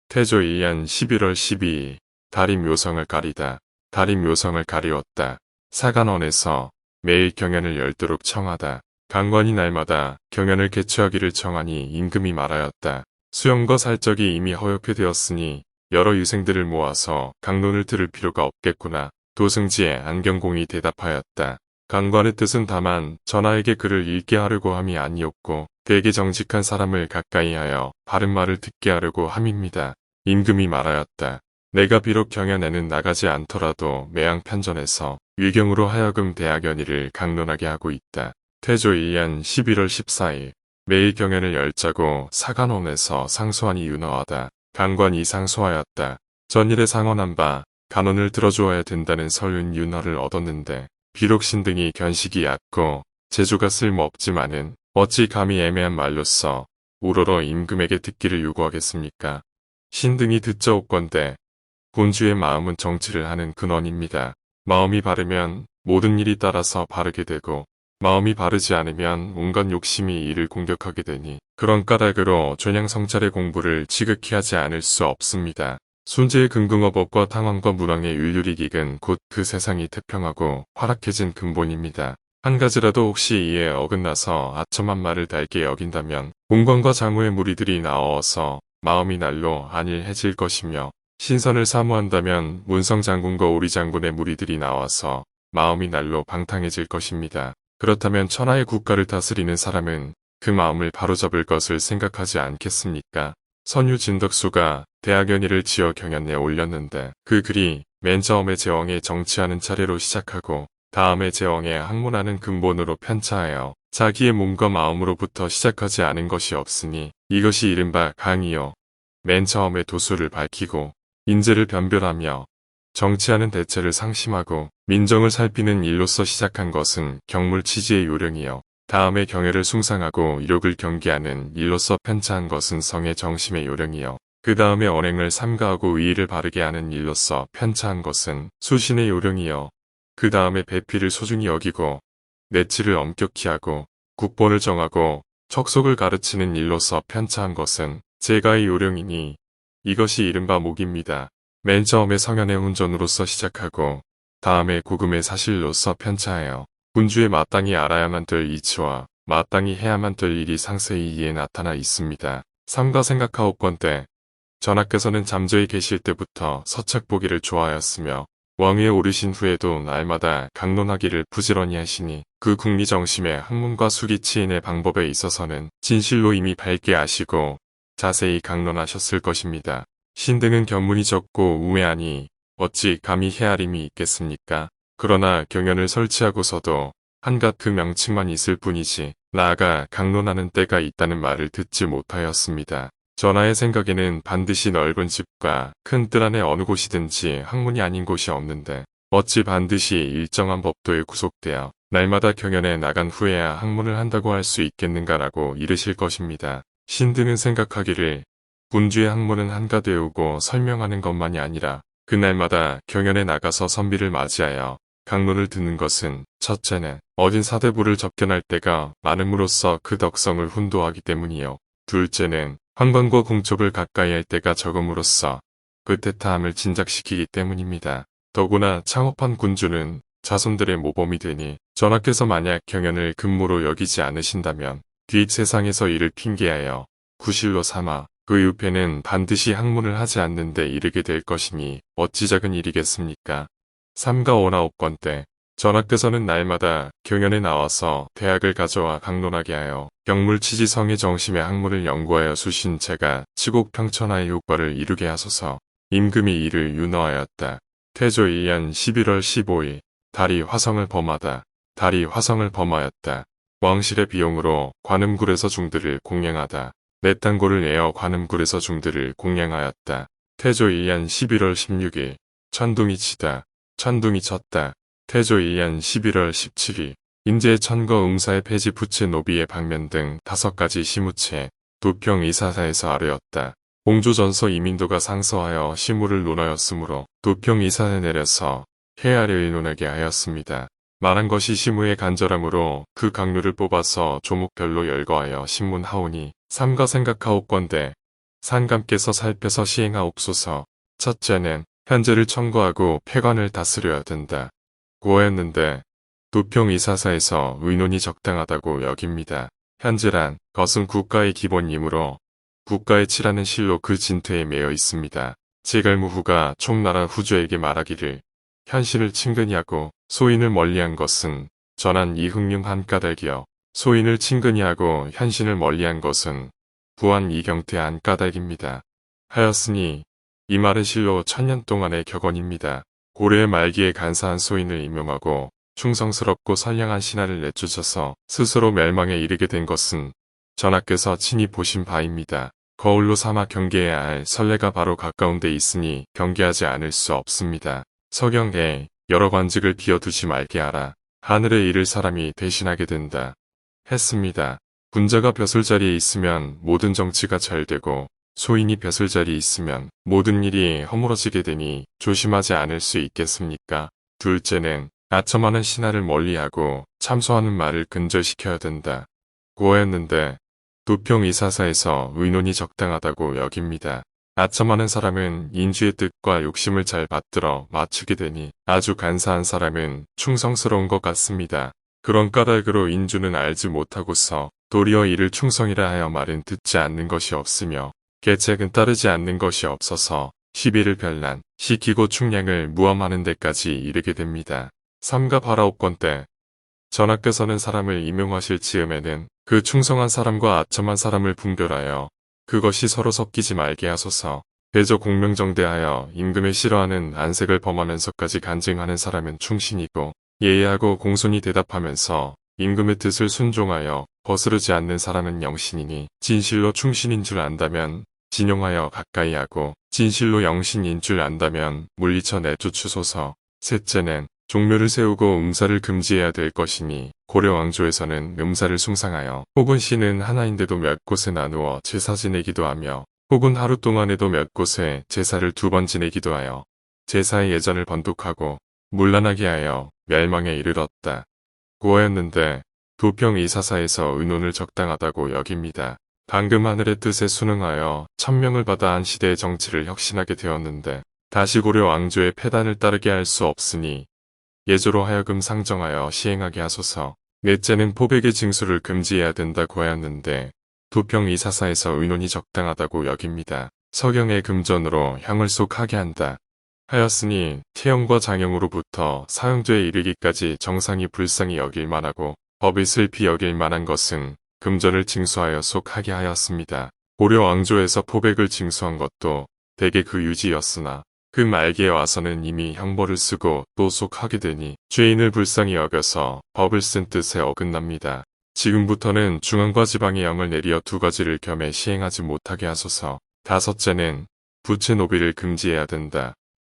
태조 2년 11월 12일 달이 묘성을 가리다. 달이 묘성을 가리웠다. 사간원에서 매일 경연을 열도록 청하다. 강관이 날마다 경연을 개최하기를 청하니 임금이 말하였다. 수영과 살적이 이미 허용되었으니 여러 유생들을 모아서 강론을 들을 필요가 없겠구나. 도승지의 안경공이 대답하였다. 강관의 뜻은 다만 전하에게 글을 읽게 하려고 함이 아니었고 되게 정직한 사람을 가까이 하여 바른 말을 듣게 하려고 함입니다. 임금이 말하였다. 내가 비록 경연에는 나가지 않더라도 매양편전에서 위경으로 하여금 대학연의를 강론하게 하고 있다. 태조 2년 11월 14일 매일 경연을 열자고 사간원에서 상소하니 윤허하다. 강관이 상소하였다. 전일에 상언한 바 간언을 들어주어야 된다는 설윤 윤허를 얻었는데 비록 신등이 견식이 얕고 재주가 쓸모없지만은 어찌 감히 애매한 말로써 우러러 임금에게 듣기를 요구하겠습니까? 신등이 듣자옵건대 군주의 마음은 정치를 하는 근원입니다. 마음이 바르면 모든 일이 따라서 바르게 되고 마음이 바르지 않으면 온갖 욕심이 이를 공격하게 되니 그런 까닭으로 존양성찰의 공부를 지극히 하지 않을 수 없습니다. 순재의 근궁어법과 탕왕과 문왕의 율률이익은 곧 그 세상이 태평하고 활락해진 근본입니다. 한 가지라도 혹시 이에 어긋나서 아첨한 말을 달게 여긴다면 공관과 장우의 무리들이 나와서 마음이 날로 안일해질 것이며 신선을 사모한다면 문성장군과 오리장군의 무리들이 나와서 마음이 날로 방탕해질 것입니다. 그렇다면 천하의 국가를 다스리는 사람은 그 마음을 바로잡을 것을 생각하지 않겠습니까? 선유 진덕수가 대학연의를 지어 경연에 올렸는데 그 글이 맨 처음에 제왕의 정치하는 차례로 시작하고 다음에 제왕의 학문하는 근본으로 편차하여 자기의 몸과 마음으로부터 시작하지 않은 것이 없으니 이것이 이른바 강이요. 맨 처음에 도수를 밝히고 인재를 변별하며 정치하는 대체를 상심하고 민정을 살피는 일로서 시작한 것은 경물치지의 요령이요. 다음에 경애를 숭상하고 이욕을 경계하는 일로서 편차한 것은 성의 정심의 요령이요. 그 다음에 언행을 삼가하고 의의를 바르게 하는 일로서 편차한 것은 수신의 요령이요. 그 다음에 배필을 소중히 여기고 내치를 엄격히 하고 국본을 정하고 척속을 가르치는 일로서 편차한 것은 제가의 요령이니 이것이 이른바 목입니다. 맨 처음에 성현의 훈전으로서 시작하고 다음에 고금의 사실로서 편차하여 군주의 마땅히 알아야만 될 이치와 마땅히 해야만 될 일이 상세히 이에 나타나 있습니다. 삼가 생각하옵건대 전하께서는 잠저히 계실 때부터 서착보기를 좋아하였으며 왕위에 오르신 후에도 날마다 강론하기를 부지런히 하시니 그 국리정심의 학문과 수기치인의 방법에 있어서는 진실로 이미 밝게 아시고 자세히 강론하셨을 것입니다. 신등은 견문이 적고 우매하니 어찌 감히 헤아림이 있겠습니까? 그러나 경연을 설치하고서도 한갓 그 명칭만 있을 뿐이지 나아가 강론하는 때가 있다는 말을 듣지 못하였습니다. 전하의 생각에는 반드시 넓은 집과 큰 뜰 안에 어느 곳이든지 학문이 아닌 곳이 없는데 어찌 반드시 일정한 법도에 구속되어 날마다 경연에 나간 후에야 학문을 한다고 할 수 있겠는가라고 이르실 것입니다. 신등은 생각하기를 군주의 학문은 한갓 외우고 설명하는 것만이 아니라 그날마다 경연에 나가서 선비를 맞이하여 강론을 듣는 것은 첫째는 어진 사대부를 접견할 때가 많음으로써 그 덕성을 훈도하기 때문이요. 둘째는 환관과 궁촉을 가까이 할 때가 적음으로써 그 태타함을 진작시키기 때문입니다. 더구나 창업한 군주는 자손들의 모범이 되니 전하께서 만약 경연을 근무로 여기지 않으신다면 뒷 세상에서 이를 핑계하여 구실로 삼아 그 유패는 반드시 학문을 하지 않는데 이르게 될 것이니 어찌 작은 일이겠습니까? 삼가 원하옵건 때 전하께서는 날마다 경연에 나와서 대학을 가져와 강론하게 하여 경물치지 성의 정심의 학문을 연구하여 수신 채가 치곡평천하의 효과를 이루게 하소서. 임금이 이를 윤허하였다. 태조 2년 11월 15일 달이 화성을 범하다. 달이 화성을 범하였다. 왕실의 비용으로 관음굴에서 중들을 공양하다. 넷단고를 내어 관음굴에서 중들을 공양하였다. 태조 2년 11월 16일 천둥이 치다. 천둥이 쳤다. 태조 2년 11월 17일 인제의 천거 응사의 폐지 부채 노비의 방면 등 5가지 시무채 도평 이사사에서 아뢰었다. 공조전서 이민도가 상서하여 시무를 논하였으므로 도평 이사에 내려서 해아를 의논하게 하였습니다. 말한 것이 시무의 간절함으로 그 강료를 뽑아서 조목별로 열거하여 신문하오니 삼가 생각하옵건대 상감께서 살펴서 시행하옵소서. 첫째는 현재를 청구하고 폐관을 다스려야 된다. 고하였는데 도평이사사에서 의논이 적당하다고 여깁니다. 현재란 것은 국가의 기본이므로 국가의 치라는 실로 그 진퇴에 매여 있습니다. 제갈무후가 총나라 후주에게 말하기를 현실을 친근히 하고 소인을 멀리한 것은 전한 이흥룡 한 까닭이여 소인을 친근히 하고 현신을 멀리한 것은 부한 이경태 한 까닭입니다. 하였으니 이 말은 실로 천년 동안의 격언입니다. 고려의 말기에 간사한 소인을 임명하고 충성스럽고 선량한 신하를 내쫓아서 스스로 멸망에 이르게 된 것은 전하께서 친히 보신 바입니다. 거울로 삼아 경계해야 할 선례가 바로 가까운 데 있으니 경계하지 않을 수 없습니다. 서경에 여러 관직을 비워두지 말게 하라. 하늘에 이를 사람이 대신하게 된다. 했습니다. 군자가 벼슬자리에 있으면 모든 정치가 잘 되고 소인이 벼슬자리에 있으면 모든 일이 허물어지게 되니 조심하지 않을 수 있겠습니까? 둘째는 아첨하는 신하를 멀리하고 참소하는 말을 근절시켜야 된다. 고하였는데 도평이사사에서 의논이 적당하다고 여깁니다. 아첨하는 사람은 인주의 뜻과 욕심을 잘 받들어 맞추게 되니 아주 간사한 사람은 충성스러운 것 같습니다. 그런 까닭으로 인주는 알지 못하고서 도리어 이를 충성이라 하여 말은 듣지 않는 것이 없으며 계책은 따르지 않는 것이 없어서 시비를 별난, 시키고 충량을 무엄하는 데까지 이르게 됩니다. 삼가 바라옵건 때 전하께서는 사람을 임용하실 즈음에는 그 충성한 사람과 아첨한 사람을 분별하여 그것이 서로 섞이지 말게 하소서. 대저 공명정대하여 임금을 싫어하는 안색을 범하면서까지 간증하는 사람은 충신이고 예의하고 공손히 대답하면서 임금의 뜻을 순종하여 거스르지 않는 사람은 영신이니 진실로 충신인 줄 안다면 진용하여 가까이 하고 진실로 영신인 줄 안다면 물리쳐 내쫓으소서. 셋째는 종묘를 세우고 음사를 금지해야 될 것이니 고려 왕조에서는 음사를 숭상하여 혹은 시는 하나인데도 몇 곳에 나누어 제사 지내기도 하며 혹은 하루 동안에도 몇 곳에 제사를 2번 지내기도 하여 제사의 예전을 번독하고 문란하게 하여 멸망에 이르렀다. 고하였는데 도평이사사에서 의논을 적당하다고 여깁니다. 방금 하늘의 뜻에 순응하여 천명을 받아 한 시대의 정치를 혁신하게 되었는데 다시 고려 왕조의 폐단을 따르게 할 수 없으니 예조로 하여금 상정하여 시행하게 하소서. 넷째는 포백의 징수를 금지해야 된다고 하였는데 도평이사사에서 의논이 적당하다고 여깁니다. 서경의 금전으로 형을 속하게 한다. 하였으니 태형과 장형으로부터 사형죄에 이르기까지 정상이 불쌍히 여길 만하고 법이 슬피 여길 만한 것은 금전을 징수하여 속하게 하였습니다. 고려 왕조에서 포백을 징수한 것도 대개 그 유지였으나 그 말기에 와서는 이미 형벌을 쓰고 또 속하게 되니 죄인을 불쌍히 여겨서 법을 쓴 뜻에 어긋납니다. 지금부터는 중앙과 지방의 영을 내리어 2가지를 겸해 시행하지 못하게 하소서. 다섯째는 부채 노비를 금지해야 된다.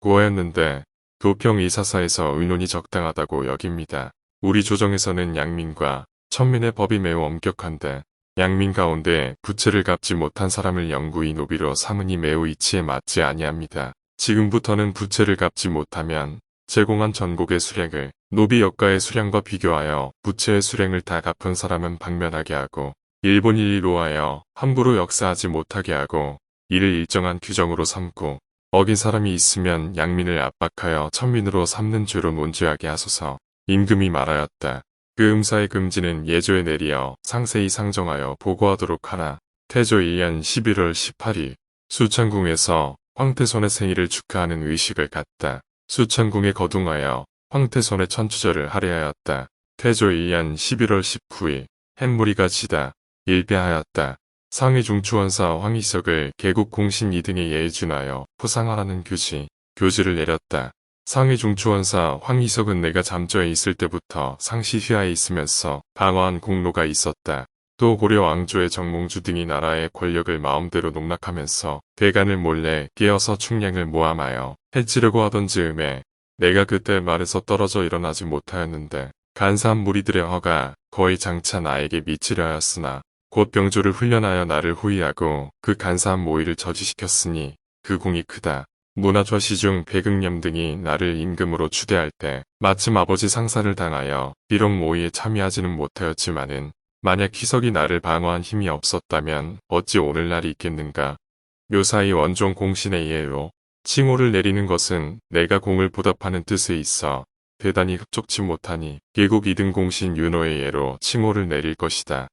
고하였는데 도평이사사에서 의논이 적당하다고 여깁니다. 우리 조정에서는 양민과 천민의 법이 매우 엄격한데 양민 가운데 부채를 갚지 못한 사람을 영구히 노비로 삼으니 매우 이치에 맞지 아니합니다. 지금부터는 부채를 갚지 못하면 제공한 전곡의 수량을 노비 역가의 수량과 비교하여 부채의 수량을 다 갚은 사람은 방면하게 하고 일본 일리로 하여 함부로 역사하지 못하게 하고 이를 일정한 규정으로 삼고 어긴 사람이 있으면 양민을 압박하여 천민으로 삼는 죄로 논죄하게 하소서. 임금이 말하였다. 그 음사의 금지는 예조에 내리어 상세히 상정하여 보고하도록 하라. 태조 1년 11월 18일 수천궁에서 황태손의 생일을 축하하는 의식을 갖다. 수천궁에 거둥하여 황태손의 천추절을 할애하였다. 태조 1년 11월 19일 햇무리가 지다. 일배하였다. 상위 중추원사 황희석을 개국 공신 2등에 예의준하여 포상하라는 교지를 내렸다. 상위 중추원사 황희석은 내가 잠저에 있을 때부터 상시 휘하에 있으면서 방어한 공로가 있었다. 또 고려 왕조의 정몽주 등이 나라의 권력을 마음대로 농락하면서 대간을 몰래 깨어서 충량을 모함하여 해치려고 하던 즈음에 내가 그때 말에서 떨어져 일어나지 못하였는데 간사한 무리들의 허가 거의 장차 나에게 미치려 하였으나 곧 병조를 훈련하여 나를 호위하고 그 간사한 모의를 저지시켰으니 그 공이 크다. 문화좌 시중 백응념 등이 나를 임금으로 추대할 때 마침 아버지 상사를 당하여 비록 모의에 참여하지는 못하였지만은 만약 희석이 나를 방어한 힘이 없었다면 어찌 오늘날이 있겠는가. 묘사의 원종 공신의 예로 칭호를 내리는 것은 내가 공을 보답하는 뜻에 있어 대단히 흡족치 못하니 계곡 이등 공신 윤호의 예로 칭호를 내릴 것이다.